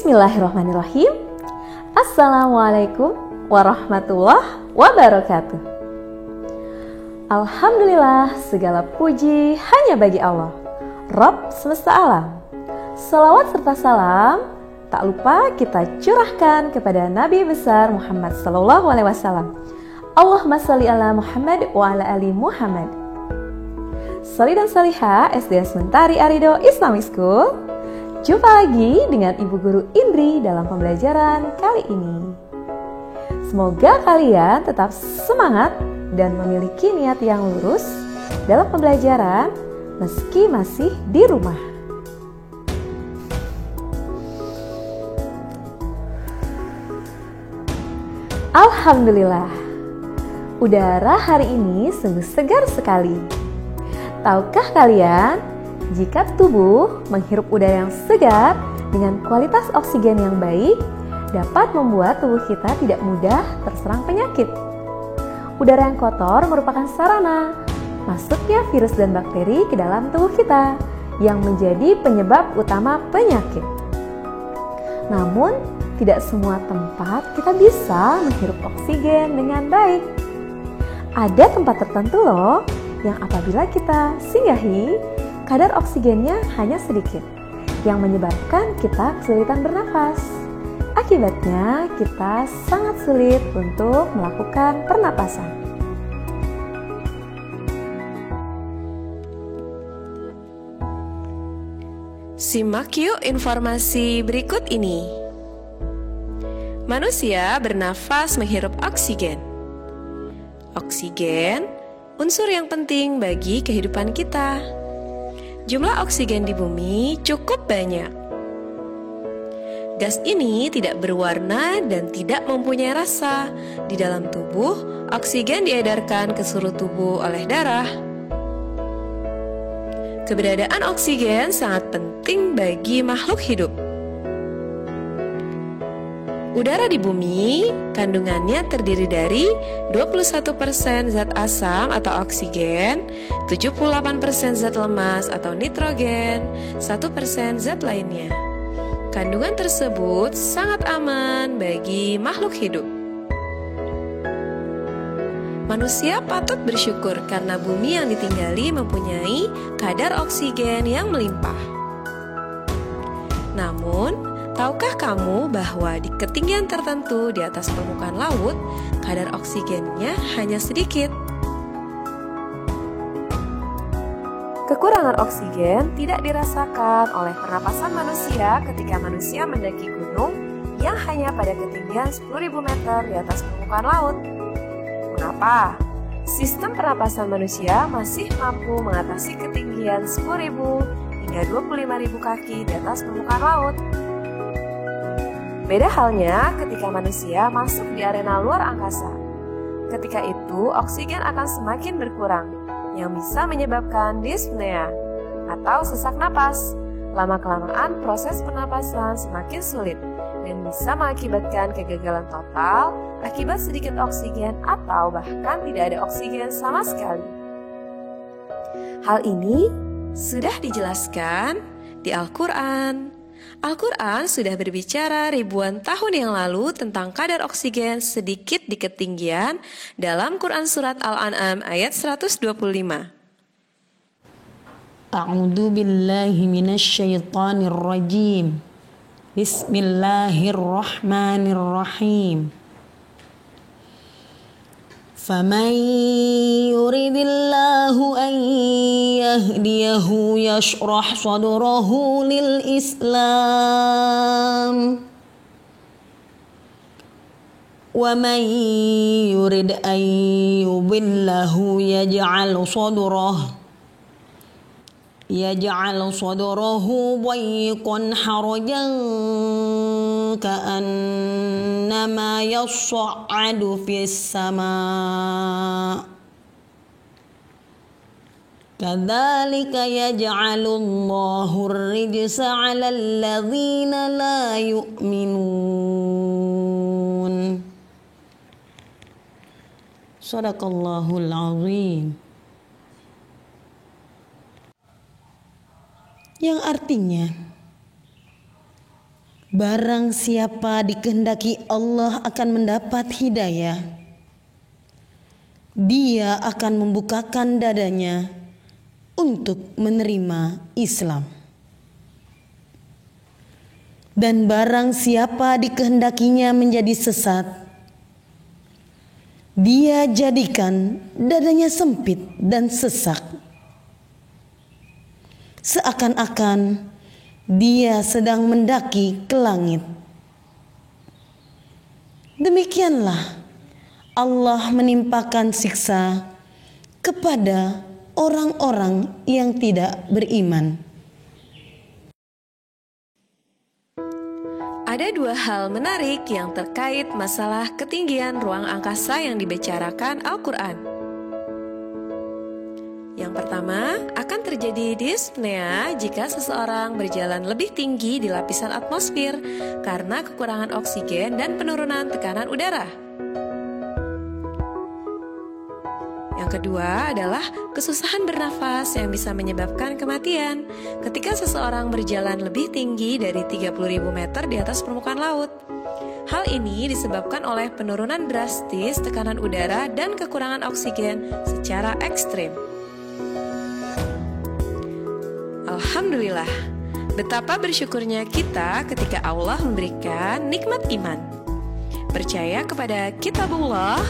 Bismillahirrahmanirrahim. Assalamualaikum warahmatullahi wabarakatuh. Alhamdulillah, segala puji hanya bagi Allah, Rabb semesta alam. Salawat serta salam tak lupa kita curahkan kepada Nabi besar Muhammad SAW. Allahumma salli ala Muhammad wa ala ali Muhammad. Sali dan Salihah SDS Mentari Arido Islamic School. Jumpa lagi dengan Ibu Guru Indri dalam pembelajaran kali ini. Semoga kalian tetap semangat dan memiliki niat yang lurus dalam pembelajaran meski masih di rumah. Alhamdulillah, udara hari ini sungguh segar sekali. Tahukah kalian, jika tubuh menghirup udara yang segar dengan kualitas oksigen yang baik, dapat membuat tubuh kita tidak mudah terserang penyakit. Udara yang kotor merupakan sarana masuknya virus dan bakteri ke dalam tubuh kita yang menjadi penyebab utama penyakit. Namun, tidak semua tempat kita bisa menghirup oksigen dengan baik. Ada tempat tertentu loh yang apabila kita singgahi, kadar oksigennya hanya sedikit, yang menyebabkan kita kesulitan bernafas. Akibatnya, kita sangat sulit untuk melakukan pernapasan. Simak yuk informasi berikut ini. Manusia bernafas menghirup oksigen. Oksigen, unsur yang penting bagi kehidupan kita. Jumlah oksigen di bumi cukup banyak. Gas ini tidak berwarna dan tidak mempunyai rasa. Di dalam tubuh, oksigen diedarkan ke seluruh tubuh oleh darah. Keberadaan oksigen sangat penting bagi makhluk hidup. Udara di bumi, kandungannya terdiri dari 21% zat asam atau oksigen, 78% zat lemas atau nitrogen, 1% zat lainnya. Kandungan tersebut sangat aman bagi makhluk hidup. Manusia patut bersyukur karena bumi yang ditinggali mempunyai kadar oksigen yang melimpah. Namun, tahukah kamu bahwa di ketinggian tertentu di atas permukaan laut, kadar oksigennya hanya sedikit? Kekurangan oksigen tidak dirasakan oleh pernapasan manusia ketika manusia mendaki gunung yang hanya pada ketinggian 10.000 meter di atas permukaan laut. Mengapa? Sistem pernapasan manusia masih mampu mengatasi ketinggian 10.000 hingga 25.000 kaki di atas permukaan laut. Beda halnya ketika manusia masuk di arena luar angkasa. Ketika itu, oksigen akan semakin berkurang, yang bisa menyebabkan dyspnea atau sesak napas. Lama-kelamaan proses pernapasan semakin sulit dan bisa mengakibatkan kegagalan total akibat sedikit oksigen atau bahkan tidak ada oksigen sama sekali. Hal ini sudah dijelaskan di Al-Quran. Al-Quran sudah berbicara ribuan tahun yang lalu tentang kadar oksigen sedikit di ketinggian dalam Quran Surat Al-An'am ayat 125. A'udzu billahi minasyaitonir rajim. Bismillahirrahmanirrahim. فَمَنْ يُرِدِ اللَّهُ أَنْ يَهْدِيَهُ يَشْرَحْ صَدْرَهُ لِلْإِسْلَامِ وَمَنْ يُرِدْ أَنْ يُضِلَّهُ يَجْعَلْ صَدْرَهُ ضَيِّقًا حَرَجًا كَأَنَّمَا يَصَّعَّدُ فِي السَّمَاءِ كَذَلِكَ يَجْعَلُ اللَّهُ الرِّجْسَ عَلَى الَّذِينَ لَا يُؤْمِنُونَ. Shadaqallahul Azim. Yang artinya, Barang siapa dikehendaki Allah akan mendapat hidayah, dia akan membukakan dadanya untuk menerima Islam. Dan barang siapa dikehendakinya menjadi sesat, dia jadikan dadanya sempit dan sesak, seakan-akan dia sedang mendaki ke langit. Demikianlah Allah menimpakan siksa kepada orang-orang yang tidak beriman. Ada dua hal menarik yang terkait masalah ketinggian ruang angkasa yang dibicarakan Al-Quran. Yang pertama, akan terjadi dyspnea jika seseorang berjalan lebih tinggi di lapisan atmosfer karena kekurangan oksigen dan penurunan tekanan udara. Yang kedua adalah kesusahan bernafas yang bisa menyebabkan kematian ketika seseorang berjalan lebih tinggi dari 30.000 meter di atas permukaan laut. Hal ini disebabkan oleh penurunan drastis tekanan udara dan kekurangan oksigen secara ekstrim. Alhamdulillah, betapa bersyukurnya kita ketika Allah memberikan nikmat iman. Percaya kepada kitabullah,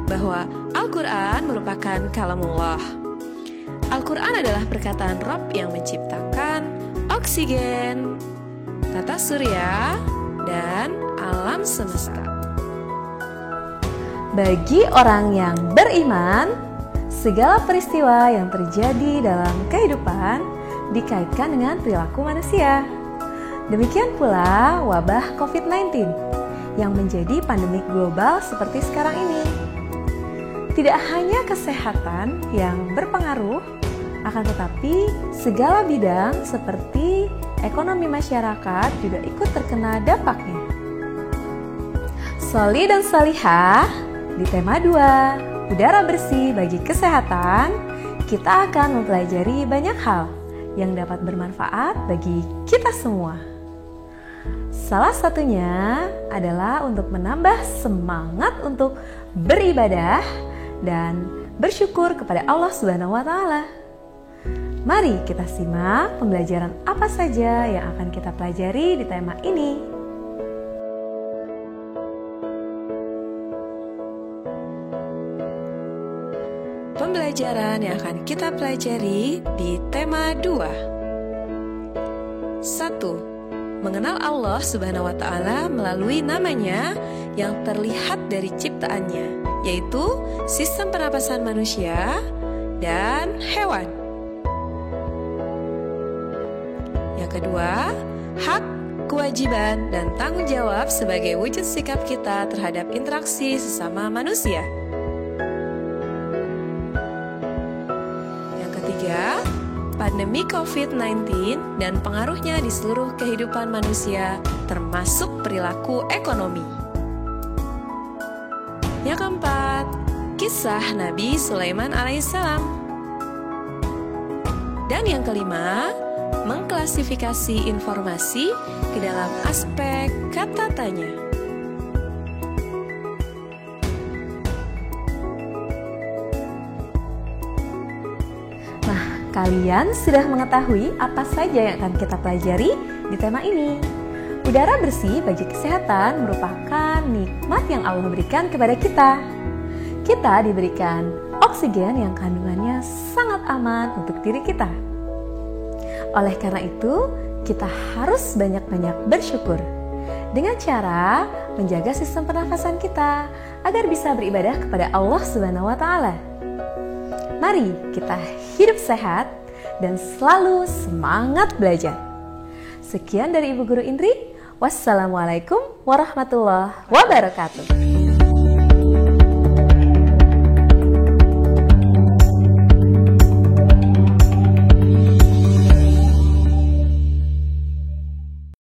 bahwa Al-Quran merupakan kalamullah. Al-Quran adalah perkataan Rabb yang menciptakan oksigen, tata surya, dan alam semesta. Bagi orang yang beriman, segala peristiwa yang terjadi dalam kehidupan dikaitkan dengan perilaku manusia. Demikian pula wabah COVID-19 yang menjadi pandemik global seperti sekarang ini. Tidak hanya kesehatan yang berpengaruh, akan tetapi segala bidang seperti ekonomi masyarakat juga ikut terkena dampaknya. Soli dan Solihah, di tema 2, udara bersih bagi kesehatan, kita akan mempelajari banyak hal yang dapat bermanfaat bagi kita semua. Salah satunya adalah untuk menambah semangat untuk beribadah dan bersyukur kepada Allah Subhanahu wa Ta'ala. Mari kita simak pembelajaran apa saja yang akan kita pelajari di tema ini. Pembelajaran yang akan kita pelajari di tema 2. 1. Mengenal Allah Subhanahu wa Ta'ala melalui namanya yang terlihat dari ciptaannya, yaitu sistem pernapasan manusia dan hewan. Yang kedua, hak, kewajiban, dan tanggung jawab sebagai wujud sikap kita terhadap interaksi sesama manusia. Yang ketiga, pandemi COVID-19 dan pengaruhnya di seluruh kehidupan manusia, termasuk perilaku ekonomi. Yang keempat, kisah Nabi Sulaiman alaihissalam. Dan yang kelima, mengklasifikasi informasi ke dalam aspek kata tanya. Nah, kalian sudah mengetahui apa saja yang akan kita pelajari di tema ini. Udara bersih bagi kesehatan merupakan nikmat yang Allah berikan kepada kita. Kita diberikan oksigen yang kandungannya sangat aman untuk diri kita. Oleh karena itu, kita harus banyak-banyak bersyukur dengan cara menjaga sistem pernafasan kita agar bisa beribadah kepada Allah Subhanahu wa Ta'ala. Mari kita hidup sehat dan selalu semangat belajar. Sekian dari Ibu Guru Indri. Wassalamualaikum warahmatullahi wabarakatuh.